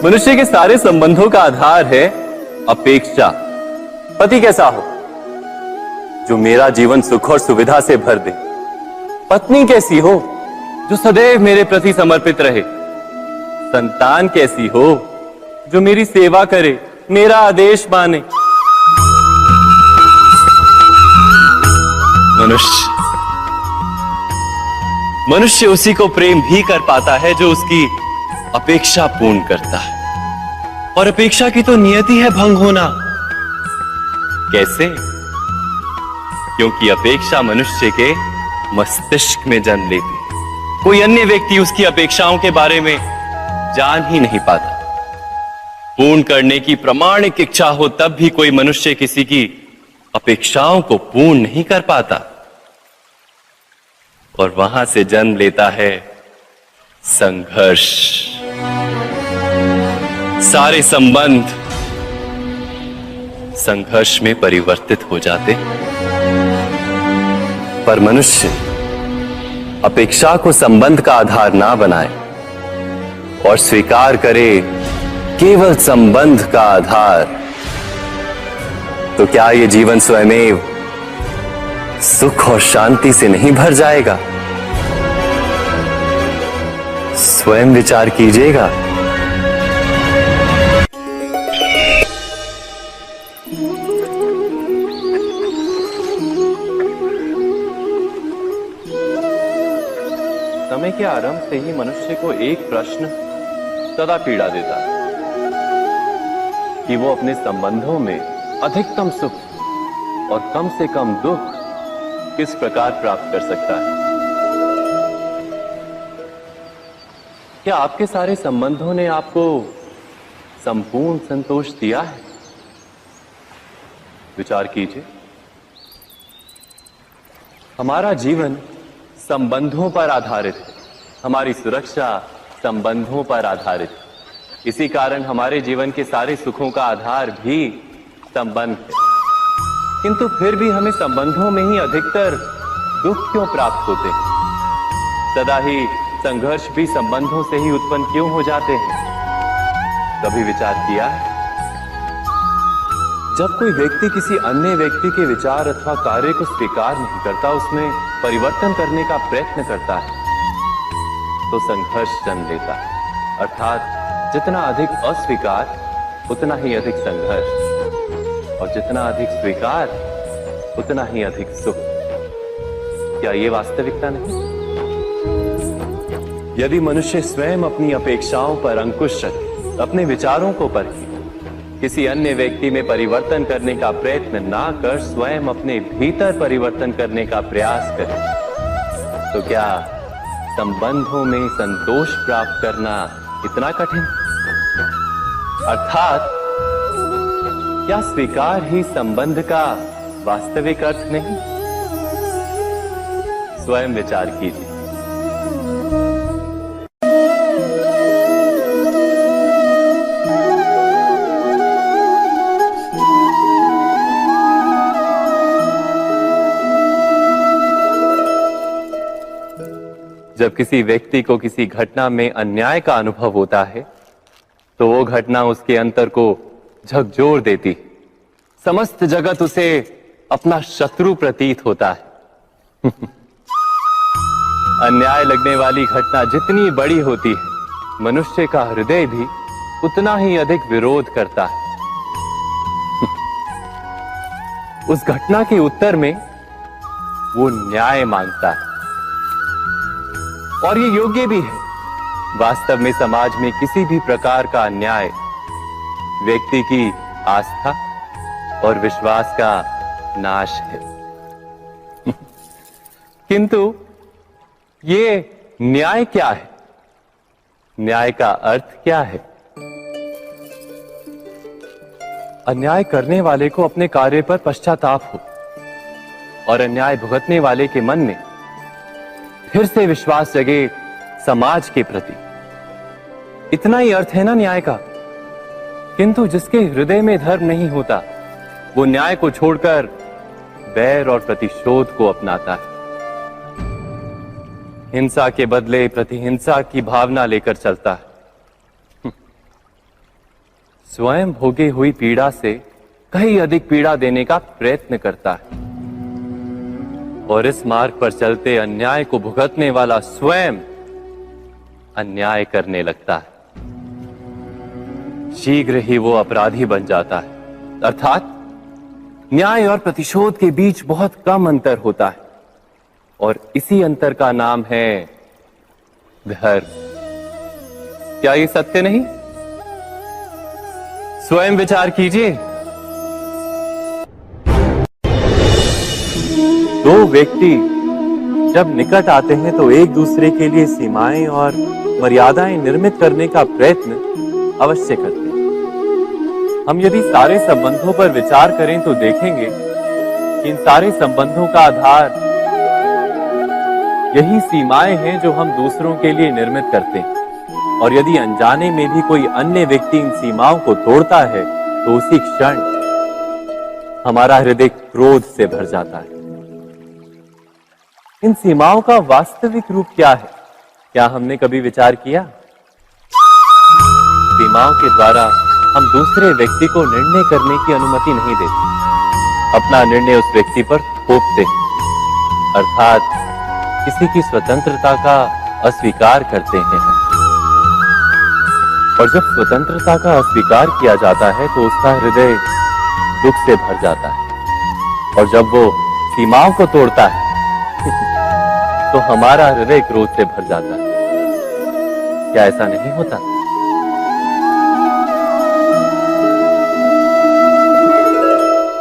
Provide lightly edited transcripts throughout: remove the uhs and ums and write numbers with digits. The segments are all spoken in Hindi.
मनुष्य के सारे संबंधों का आधार है अपेक्षा। पति कैसा हो जो मेरा जीवन सुख और सुविधा से भर दे। पत्नी कैसी हो जो सदैव मेरे प्रति समर्पित रहे। संतान कैसी हो जो मेरी सेवा करे, मेरा आदेश माने। मनुष्य उसी को प्रेम भी कर पाता है जो उसकी अपेक्षा पूर्ण करता है, और अपेक्षा की तो नियति है भंग होना। कैसे? क्योंकि अपेक्षा मनुष्य के मस्तिष्क में जन्म लेती है। कोई अन्य व्यक्ति उसकी अपेक्षाओं के बारे में जान ही नहीं पाता। पूर्ण करने की प्रामाणिक इच्छा हो तब भी कोई मनुष्य किसी की अपेक्षाओं को पूर्ण नहीं कर पाता, और वहां से जन्म लेता है संघर्ष। सारे संबंध संघर्ष में परिवर्तित हो जाते। पर मनुष्य अपेक्षा को संबंध का आधार ना बनाए और स्वीकार करे केवल संबंध का आधार, तो क्या ये जीवन स्वयमेव सुख और शांति से नहीं भर जाएगा? स्वयं विचार कीजिएगा। समय के आरंभ से ही मनुष्य को एक प्रश्न सदा पीड़ा देता है कि वो अपने संबंधों में अधिकतम सुख और कम से कम दुख किस प्रकार प्राप्त कर सकता है। क्या आपके सारे संबंधों ने आपको संपूर्ण संतोष दिया है? विचार कीजिए। हमारा जीवन संबंधों पर आधारित है। हमारी सुरक्षा संबंधों पर आधारित है। इसी कारण हमारे जीवन के सारे सुखों का आधार भी संबंध है। किंतु फिर भी हमें संबंधों में ही अधिकतर दुख क्यों प्राप्त होते हैं? सदा ही संघर्ष भी संबंधों से ही उत्पन्न क्यों हो जाते हैं? कभी विचार किया है? जब कोई व्यक्ति किसी अन्य व्यक्ति के विचार अथवा कार्य को स्वीकार नहीं करता, उसमें परिवर्तन करने का प्रयत्न करता है, तो संघर्ष जन्म लेता है। अर्थात जितना अधिक अस्वीकार उतना ही अधिक संघर्ष, और जितना अधिक स्वीकार उतना ही अधिक सुख। क्या ये वास्तविकता नहीं? यदि मनुष्य स्वयं अपनी अपेक्षाओं पर अंकुश रखे, अपने विचारों को परखे, किसी अन्य व्यक्ति में परिवर्तन करने का प्रयत्न ना कर स्वयं अपने भीतर परिवर्तन करने का प्रयास करे, तो क्या संबंधों में संतोष प्राप्त करना इतना कठिन? अर्थात क्या स्वीकार ही संबंध का वास्तविक अर्थ नहीं? स्वयं विचार कीजिए। जब किसी व्यक्ति को किसी घटना में अन्याय का अनुभव होता है, तो वो घटना उसके अंतर को झकझोर देती। समस्त जगत उसे अपना शत्रु प्रतीत होता है। अन्याय लगने वाली घटना जितनी बड़ी होती है, मनुष्य का हृदय भी उतना ही अधिक विरोध करता है। उस घटना के उत्तर में वो न्याय मांगता है, और ये योग्य भी है। वास्तव में समाज में किसी भी प्रकार का अन्याय व्यक्ति की आस्था और विश्वास का नाश है। किंतु ये न्याय क्या है? न्याय का अर्थ क्या है? अन्याय करने वाले को अपने कार्य पर पश्चाताप हो, और अन्याय भुगतने वाले के मन में फिर से विश्वास जगे समाज के प्रति। इतना ही अर्थ है ना न्याय का। किंतु जिसके हृदय में धर्म नहीं होता, वो न्याय को छोड़कर बैर और प्रतिशोध को अपनाता है। हिंसा के बदले प्रतिहिंसा की भावना लेकर चलता है। स्वयं भोगी हुई पीड़ा से कहीं अधिक पीड़ा देने का प्रयत्न करता है और इस मार्ग पर चलते अन्याय को भुगतने वाला स्वयं अन्याय करने लगता है। शीघ्र ही वो अपराधी बन जाता है, अर्थात न्याय और प्रतिशोध के बीच बहुत कम अंतर होता है और इसी अंतर का नाम है धर्म। क्या ये सत्य नहीं? स्वयं विचार कीजिए। दो व्यक्ति जब निकट आते हैं तो एक दूसरे के लिए सीमाएं और मर्यादाएं निर्मित करने का प्रयत्न अवश्य करते हैं। हम यदि सारे संबंधों पर विचार करें तो देखेंगे कि इन सारे संबंधों का आधार यही सीमाएं हैं जो हम दूसरों के लिए निर्मित करते हैं। और यदि अनजाने में भी कोई अन्य व्यक्ति इन सीमाओं को तोड़ता है तो उसी क्षण हमारा हृदय क्रोध से भर जाता है। इन सीमाओं का वास्तविक रूप क्या है? क्या हमने कभी विचार किया? सीमाओं के द्वारा हम दूसरे व्यक्ति को निर्णय करने की अनुमति नहीं देते, अपना निर्णय उस व्यक्ति पर थोपते हैं, अर्थात किसी की स्वतंत्रता का अस्वीकार करते हैं। और जब स्वतंत्रता का अस्वीकार किया जाता है तो उसका हृदय दुख से भर जाता है और जब वो सीमाओं को तोड़ता है तो हमारा हृदय क्रोध से भर जाता है। क्या ऐसा नहीं होता?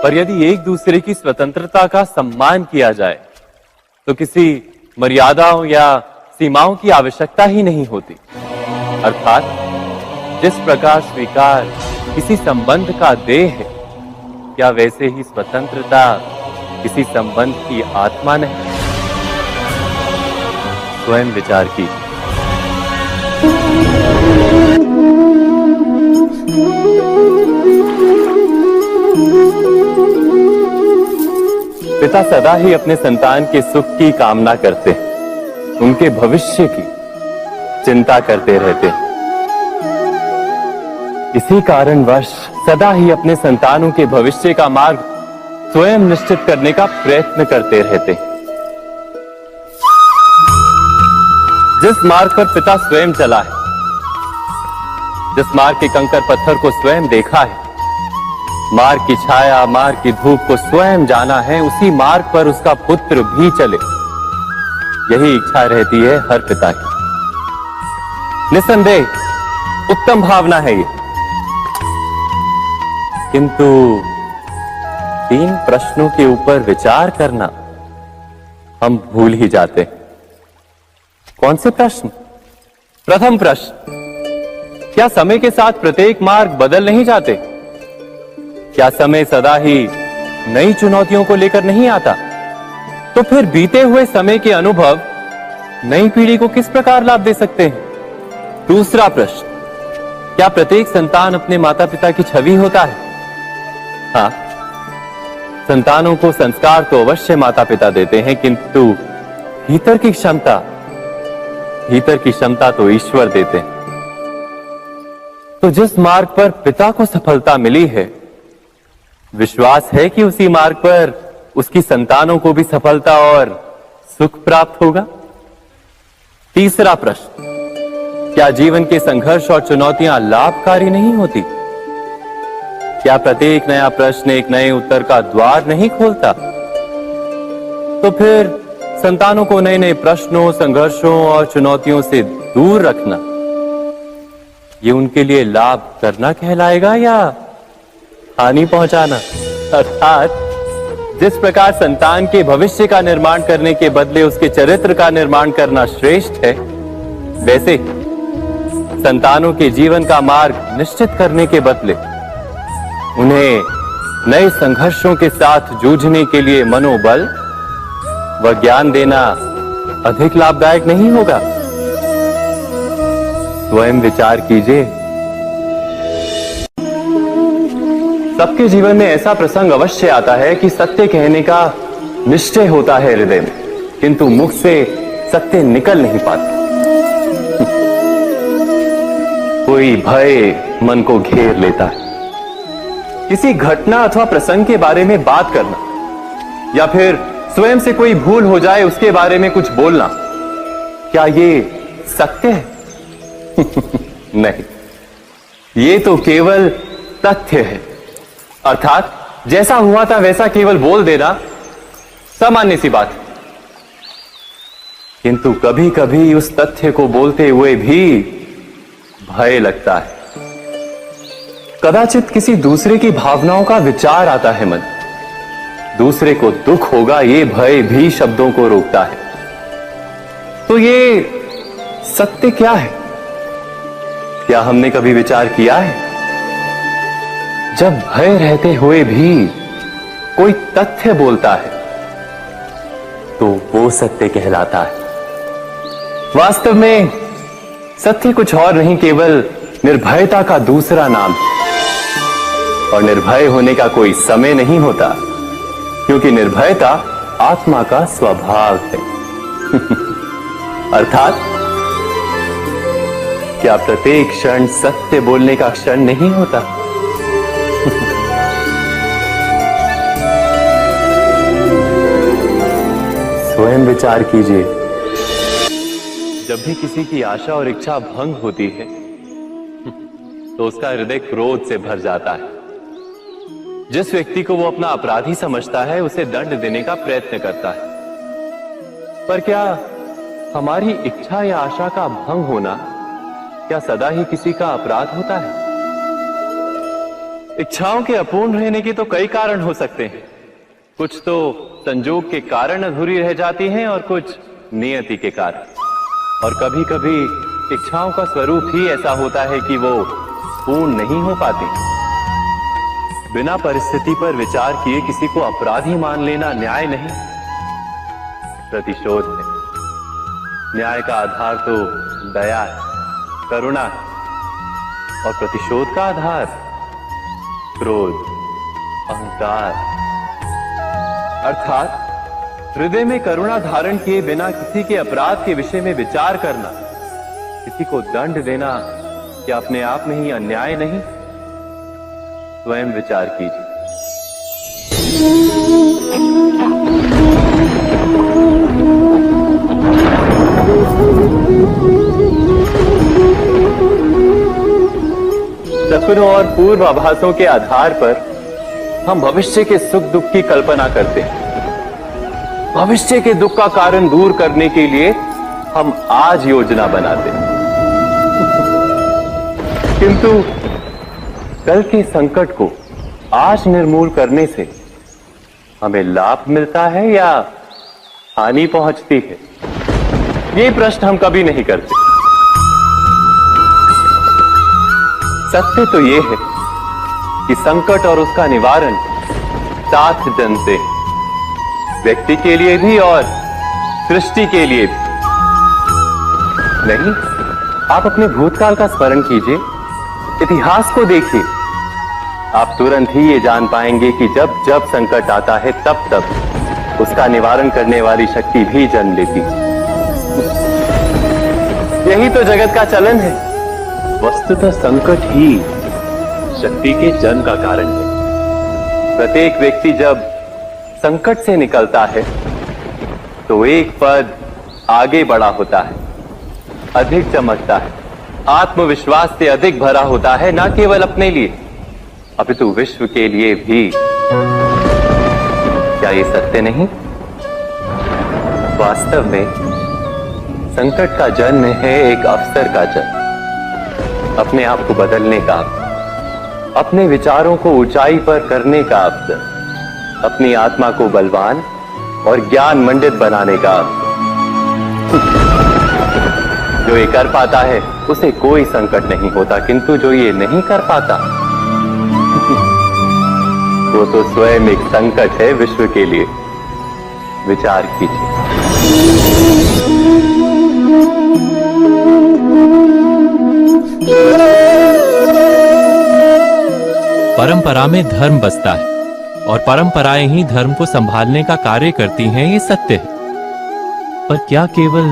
पर यदि एक दूसरे की स्वतंत्रता का सम्मान किया जाए तो किसी मर्यादाओं या सीमाओं की आवश्यकता ही नहीं होती। अर्थात जिस प्रकार स्वीकार किसी संबंध का देह है, क्या वैसे ही स्वतंत्रता किसी संबंध की आत्मा नहीं? स्वयं विचार कीजिए। पिता सदा ही अपने संतान के सुख की कामना करते हैं, उनके भविष्य की चिंता करते रहते हैं। इसी कारणवश सदा ही अपने संतानों के भविष्य का मार्ग स्वयं निश्चित करने का प्रयत्न करते रहते हैं। जिस मार्ग पर पिता स्वयं चला है, जिस मार्ग के कंकर पत्थर को स्वयं देखा है, मार्ग की छाया, मार्ग की धूप को स्वयं जाना है, उसी मार्ग पर उसका पुत्र भी चले, यही इच्छा रहती है हर पिता की। निसंदेह उत्तम भावना है ये, किंतु 3 प्रश्नों के ऊपर विचार करना हम भूल ही जाते हैं। कौन से प्रश्न? प्रथम प्रश्न, क्या समय के साथ प्रत्येक मार्ग बदल नहीं जाते? क्या समय सदा ही नई चुनौतियों को लेकर नहीं आता? तो फिर बीते हुए समय के अनुभव नई पीढ़ी को किस प्रकार लाभ दे सकते हैं? दूसरा प्रश्न, क्या प्रत्येक संतान अपने माता पिता की छवि होता है? हाँ, संतानों को संस्कार तो अवश्य माता पिता देते हैं, किंतु भीतर की क्षमता तो ईश्वर देते हैं। तो जिस मार्ग पर पिता को सफलता मिली है, विश्वास है कि उसी मार्ग पर उसकी संतानों को भी सफलता और सुख प्राप्त होगा। तीसरा प्रश्न, क्या जीवन के संघर्ष और चुनौतियां लाभकारी नहीं होती? क्या प्रत्येक नया प्रश्न एक नए उत्तर का द्वार नहीं खोलता? तो फिर संतानों को नए नए प्रश्नों, संघर्षों और चुनौतियों से दूर रखना, ये उनके लिए लाभ करना कहलाएगा या हानि पहुंचाना? अर्थात जिस प्रकार संतान के भविष्य का निर्माण करने के बदले उसके चरित्र का निर्माण करना श्रेष्ठ है, वैसे संतानों के जीवन का मार्ग निश्चित करने के बदले उन्हें नए संघर्षों के साथ जूझने के लिए मनोबल व ज्ञान देना अधिक लाभदायक नहीं होगा? स्वयं विचार कीजिए। सबके जीवन में ऐसा प्रसंग अवश्य आता है कि सत्य कहने का निश्चय होता है हृदय में, किंतु मुख से सत्य निकल नहीं पाता। कोई भय मन को घेर लेता है। किसी घटना अथवा प्रसंग के बारे में बात करना या फिर स्वयं से कोई भूल हो जाए उसके बारे में कुछ बोलना, क्या ये सत्य है? नहीं, ये तो केवल तथ्य है। अर्थात जैसा हुआ था वैसा केवल बोल देना सामान्य सी बात है। किंतु कभी कभी उस तथ्य को बोलते हुए भी भय लगता है। कदाचित किसी दूसरे की भावनाओं का विचार आता है मन, दूसरे को दुख होगा ये भय भी शब्दों को रोकता है। तो ये सत्य क्या है? क्या हमने कभी विचार किया है? जब भय रहते हुए भी कोई तथ्य बोलता है तो वो सत्य कहलाता है। वास्तव में सत्य कुछ और नहीं, केवल निर्भयता का दूसरा नाम है। और निर्भय होने का कोई समय नहीं होता, क्योंकि निर्भयता आत्मा का स्वभाव है। अर्थात क्या प्रत्येक क्षण सत्य बोलने का क्षण नहीं होता? स्वयं विचार कीजिए। जब भी किसी की आशा और इच्छा भंग होती है तो उसका हृदय क्रोध से भर जाता है। जिस व्यक्ति को वो अपना अपराधी समझता है उसे दंड देने का प्रयत्न करता है। पर क्या हमारी इच्छा या आशा का भंग होना क्या सदा ही किसी का अपराध होता है? इच्छाओं के अपूर्ण रहने के तो कई कारण हो सकते हैं। कुछ तो संजोग के कारण अधूरी रह जाती हैं और कुछ नियति के कारण। और कभी कभी इच्छाओं का स्वरूप ही ऐसा होता है कि वो पूर्ण नहीं हो पाती। बिना परिस्थिति पर विचार किए किसी को अपराधी मान लेना न्याय नहीं, प्रतिशोध है। न्याय का आधार तो दया है, करुणा है, और प्रतिशोध का आधार क्रोध, अहंकार। अर्थात हृदय में करुणा धारण किए बिना किसी के अपराध के विषय में विचार करना, किसी को दंड देना, क्या अपने आप में ही अन्याय नहीं? स्वयं विचार कीजिए। सपनों और पूर्वाभासों के आधार पर हम भविष्य के सुख दुख की कल्पना करते हैं। भविष्य के दुख का कारण दूर करने के लिए हम आज योजना बनाते हैं। किंतु कल के संकट को आज निर्मूल करने से हमें लाभ मिलता है या हानि पहुंचती है? ये प्रश्न हम कभी नहीं करते। सत्य तो ये है कि संकट और उसका निवारण साथ जनते हैं, व्यक्ति के लिए भी और सृष्टि के लिए भी। नहीं, आप अपने भूतकाल का स्मरण कीजिए, इतिहास को देखिए। आप तुरंत ही ये जान पाएंगे कि जब जब संकट आता है तब तब उसका निवारण करने वाली शक्ति भी जन्म लेती है। यही तो जगत का चलन है। वस्तुतः संकट ही शक्ति के जन्म का कारण है। प्रत्येक व्यक्ति जब संकट से निकलता है तो एक पद आगे बढ़ा होता है, अधिक चमकता है, आत्मविश्वास से अधिक भरा होता है, न केवल अपने लिए अपितु विश्व के लिए भी। क्या ये सत्य नहीं? वास्तव में संकट का जन्म है एक अवसर का जन्म, अपने आप को बदलने का, अपने विचारों को ऊंचाई पर करने का अवसर, अपनी आत्मा को बलवान और ज्ञान मंडित बनाने का अवसर। जो ये कर पाता है उसे कोई संकट नहीं होता, किंतु जो ये नहीं कर पाता वो तो स्वयं एक संकट है विश्व के लिए। विचार कीजिए। परंपरा में धर्म बसता है और परंपराएं ही धर्म को संभालने का कार्य करती हैं, ये सत्य है। पर क्या केवल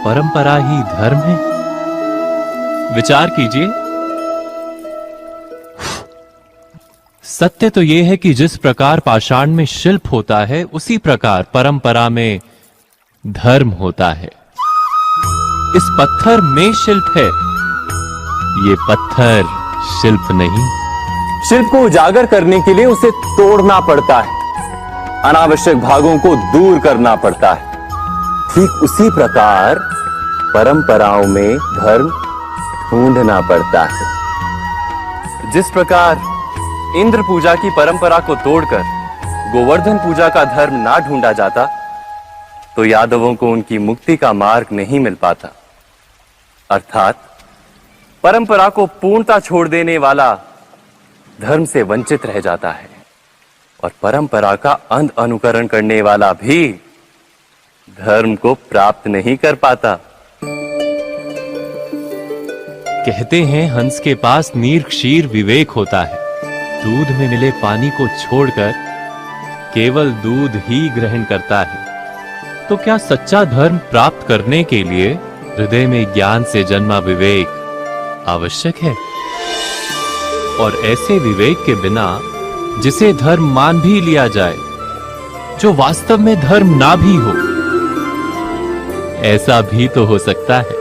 परंपरा ही धर्म है? विचार कीजिए। सत्य तो यह है कि जिस प्रकार पाषाण में शिल्प होता है, उसी प्रकार परंपरा में धर्म होता है। इस पत्थर में शिल्प है, ये पत्थर शिल्प नहीं। शिल्प को उजागर करने के लिए उसे तोड़ना पड़ता है, अनावश्यक भागों को दूर करना पड़ता है। ठीक उसी प्रकार परंपराओं में धर्म ढूंढना पड़ता है। जिस प्रकार इंद्र पूजा की परंपरा को तोड़कर गोवर्धन पूजा का धर्म ना ढूंढा जाता, तो यादवों को उनकी मुक्ति का मार्ग नहीं मिल पाता। अर्थात परंपरा को पूर्णता छोड़ देने वाला धर्म से वंचित रह जाता है, और परंपरा का अंध अनुकरण करने वाला भी धर्म को प्राप्त नहीं कर पाता। कहते हैं हंस के पास नीर क्षीर विवेक होता है। दूध में मिले पानी को छोड़कर केवल दूध ही ग्रहण करता है। तो क्या सच्चा धर्म प्राप्त करने के लिए हृदय में ज्ञान से जन्मा विवेक आवश्यक है? और ऐसे विवेक के बिना जिसे धर्म मान भी लिया जाए, जो वास्तव में धर्म ना भी हो, ऐसा भी तो हो सकता है।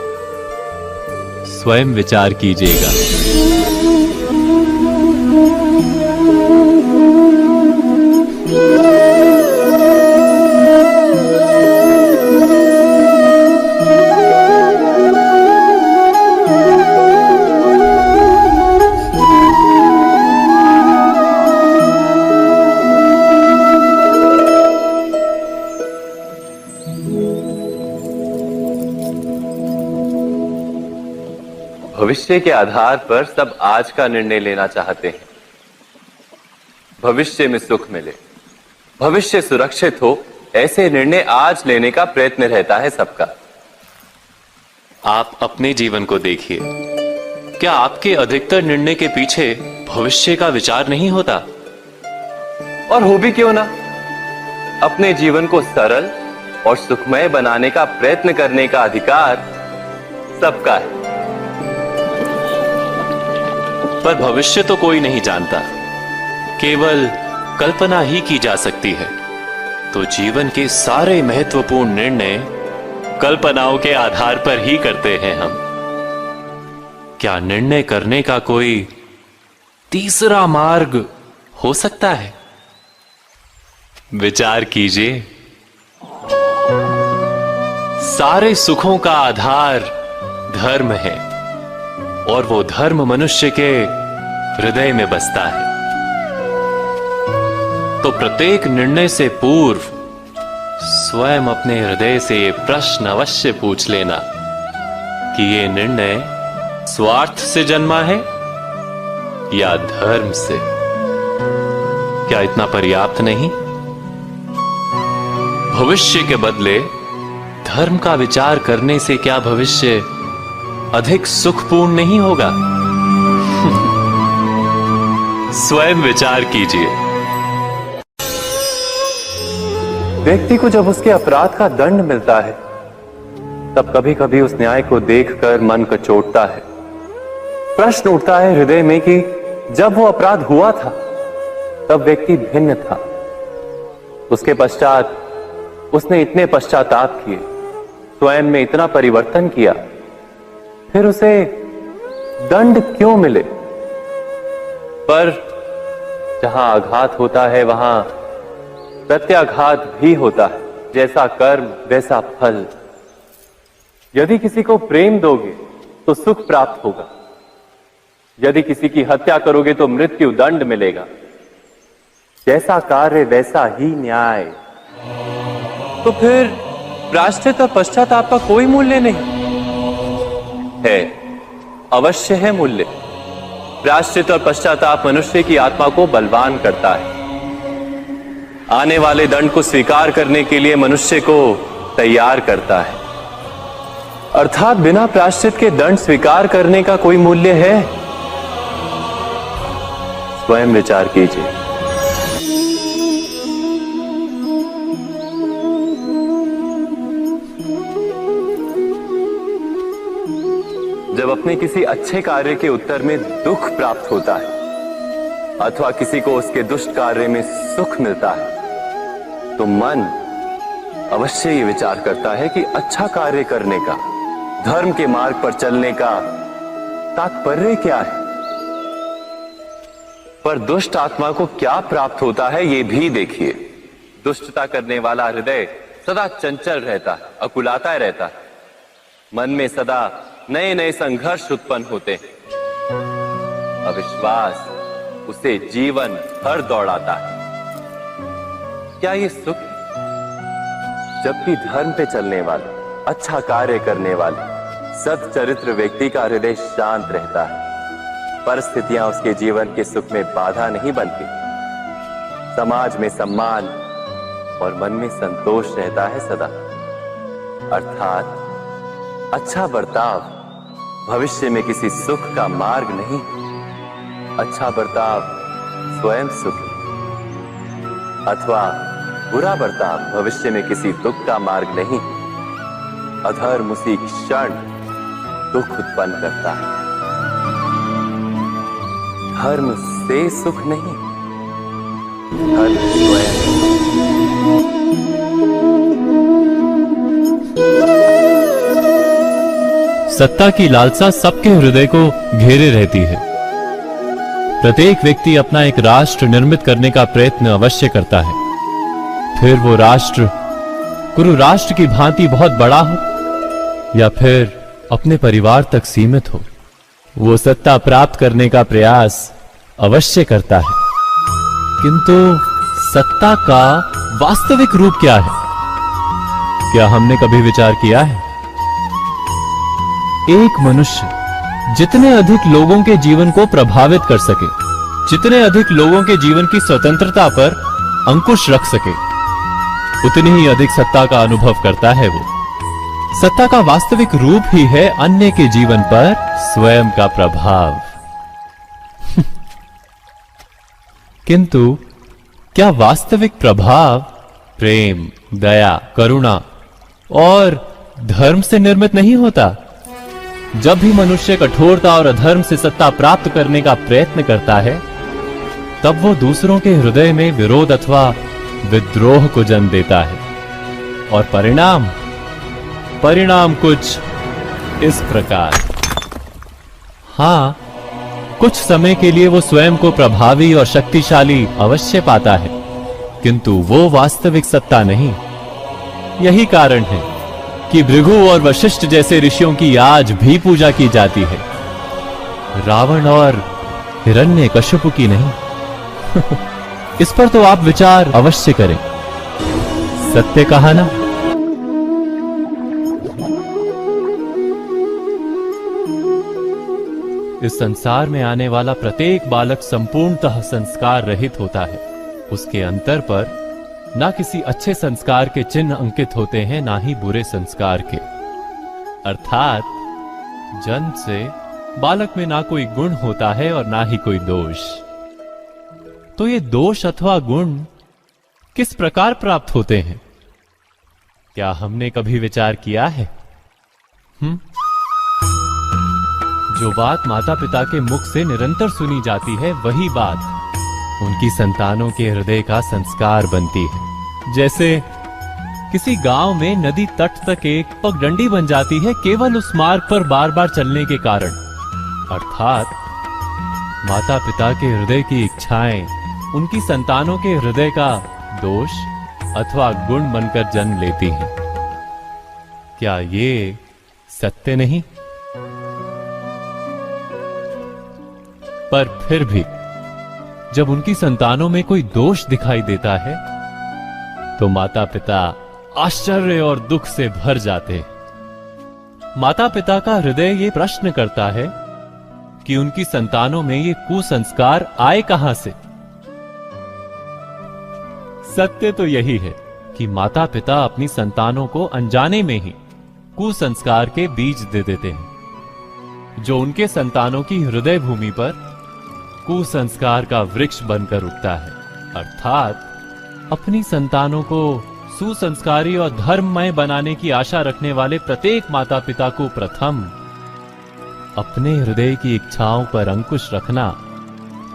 स्वयं विचार कीजिएगा। भविष्य के आधार पर सब आज का निर्णय लेना चाहते हैं। भविष्य में सुख मिले, भविष्य सुरक्षित हो, ऐसे निर्णय आज लेने का प्रयत्न रहता है सबका। आप अपने जीवन को देखिए। क्या आपके अधिकतर निर्णय के पीछे भविष्य का विचार नहीं होता? और हो भी क्यों ना। अपने जीवन को सरल और सुखमय बनाने का प्रयत्न करने का अधिकार सबका है। पर भविष्य तो कोई नहीं जानता, केवल कल्पना ही की जा सकती है। तो जीवन के सारे महत्वपूर्ण निर्णय कल्पनाओं के आधार पर ही करते हैं हम। क्या निर्णय करने का कोई तीसरा मार्ग हो सकता है? विचार कीजिए। सारे सुखों का आधार धर्म है, और वो धर्म मनुष्य के हृदय में बसता है। तो प्रत्येक निर्णय से पूर्व स्वयं अपने हृदय से ये प्रश्न अवश्य पूछ लेना कि ये निर्णय स्वार्थ से जन्मा है या धर्म से। क्या इतना पर्याप्त नहीं? भविष्य के बदले धर्म का विचार करने से क्या भविष्य अधिक सुखपूर्ण नहीं होगा? स्वयं विचार कीजिए। व्यक्ति को जब उसके अपराध का दंड मिलता है, तब कभी कभी उस न्याय को देखकर मन कचोटता है। प्रश्न उठता है हृदय में कि जब वो अपराध हुआ था, तब व्यक्ति भिन्न था। उसके पश्चात उसने इतने पश्चाताप किए, स्वयं में इतना परिवर्तन किया, फिर उसे दंड क्यों मिले? पर जहां आघात होता है, वहां प्रत्याघात भी होता है। जैसा कर्म वैसा फल। यदि किसी को प्रेम दोगे तो सुख प्राप्त होगा, यदि किसी की हत्या करोगे तो मृत्यु दंड मिलेगा। जैसा कार्य वैसा ही न्याय। तो फिर प्रायश्चित और पश्चाताप का कोई मूल्य नहीं है? अवश्य है मूल्य। प्रायश्चित और पश्चाताप मनुष्य की आत्मा को बलवान करता है। आने वाले दंड को स्वीकार करने के लिए मनुष्य को तैयार करता है। अर्थात बिना प्रायश्चित के दंड स्वीकार करने का कोई मूल्य है? स्वयं विचार कीजिए। जब अपने किसी अच्छे कार्य के उत्तर में दुख प्राप्त होता है अथवा किसी को उसके दुष्ट कार्य में सुख मिलता है, तो मन अवश्य ये विचार करता है कि अच्छा कार्य करने का, धर्म के मार्ग पर चलने का तात्पर्य क्या है। पर दुष्ट आत्मा को क्या प्राप्त होता है ये भी देखिए। दुष्टता करने वाला हृदय सदा चंचल रहता है, अकुलाता रहता है। मन में सदा नए नए संघर्ष उत्पन्न होते हैं। अविश्वास उसे जीवन भर दौड़ाता है। क्या ये सुख है? जबकि धर्म पे चलने वाले, अच्छा कार्य करने वाले, सच्चरित्र व्यक्ति का हृदय शांत रहता है। परिस्थितियां उसके जीवन के सुख में बाधा नहीं बनती। समाज में सम्मान और मन में संतोष रहता है सदा। अर्थात अच्छा बर्ताव भविष्य में किसी सुख का मार्ग नहीं। अच्छा बर्ताव स्वयं सुख अथवा बुरा बर्ताव भविष्य में किसी दुख का मार्ग नहीं। अधर्म उसी क्षण दुख उत्पन्न करता है। धर्म से सुख नहीं, धर्म स्वयं। सत्ता की लालसा सबके हृदय को घेरे रहती है। प्रत्येक व्यक्ति अपना एक राष्ट्र निर्मित करने का प्रयत्न अवश्य करता है। फिर वो राष्ट्र कुरु राष्ट्र की भांति बहुत बड़ा हो या फिर अपने परिवार तक सीमित हो, वो सत्ता प्राप्त करने का प्रयास अवश्य करता है। किंतु सत्ता का वास्तविक रूप क्या है? क्या हमने कभी विचार किया है? एक मनुष्य जितने अधिक लोगों के जीवन को प्रभावित कर सके, जितने अधिक लोगों के जीवन की स्वतंत्रता पर अंकुश रख सके, उतनी ही अधिक सत्ता का अनुभव करता है वो। सत्ता का वास्तविक रूप ही है अन्य के जीवन पर स्वयं का प्रभाव। किंतु क्या वास्तविक प्रभाव प्रेम, दया, करुणा और धर्म से निर्मित नहीं होता? जब भी मनुष्य कठोरता और अधर्म से सत्ता प्राप्त करने का प्रयत्न करता है, तब वो दूसरों के हृदय में विरोध अथवा विद्रोह को जन्म देता है। और परिणाम कुछ इस प्रकार। हां, कुछ समय के लिए वो स्वयं को प्रभावी और शक्तिशाली अवश्य पाता है, किंतु वो वास्तविक सत्ता नहीं। यही कारण है कि भृगु और वशिष्ठ जैसे ऋषियों की आज भी पूजा की जाती है, रावण और हिरण्यकश्यप की नहीं। इस पर तो आप विचार अवश्य करें। सत्य कहा ना? इस संसार में आने वाला प्रत्येक बालक संपूर्णतः संस्कार रहित होता है। उसके अंतर पर ना किसी अच्छे संस्कार के चिन्ह अंकित होते हैं, ना ही बुरे संस्कार के। अर्थात जन्म से बालक में ना कोई गुण होता है और ना ही कोई दोष। तो ये दोष अथवा गुण किस प्रकार प्राप्त होते हैं? क्या हमने कभी विचार किया है? जो बात माता पिता के मुख से निरंतर सुनी जाती है, वही बात उनकी संतानों के हृदय का संस्कार बनती है। जैसे किसी गांव में नदी तट तक एक पगडंडी बन जाती है केवल उस मार्ग पर बार बार चलने के कारण। अर्थात माता पिता के हृदय की इच्छाएं उनकी संतानों के हृदय का दोष अथवा गुण बनकर जन्म लेती हैं। क्या ये सत्य नहीं? पर फिर भी जब उनकी संतानों में कोई दोष दिखाई देता है, तो माता पिता आश्चर्य और दुख से भर जाते हैं। माता पिता का हृदय ये प्रश्न करता है कि उनकी संतानों में ये कुसंस्कार आए कहां से। सत्य तो यही है कि माता पिता अपनी संतानों को अनजाने में ही कुसंस्कार के बीज दे देते हैं, जो उनके संतानों की हृदय भूमि पर कुसंस्कार का वृक्ष बनकर उगता है। अर्थात अपनी संतानों को सुसंस्कारी और धर्ममय बनाने की आशा रखने वाले प्रत्येक माता पिता को प्रथम अपने हृदय की इच्छाओं पर अंकुश रखना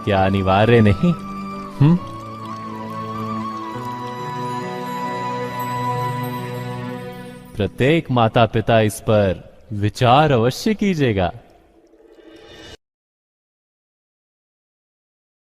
क्या अनिवार्य नहीं? प्रत्येक माता पिता इस पर विचार अवश्य कीजिएगा।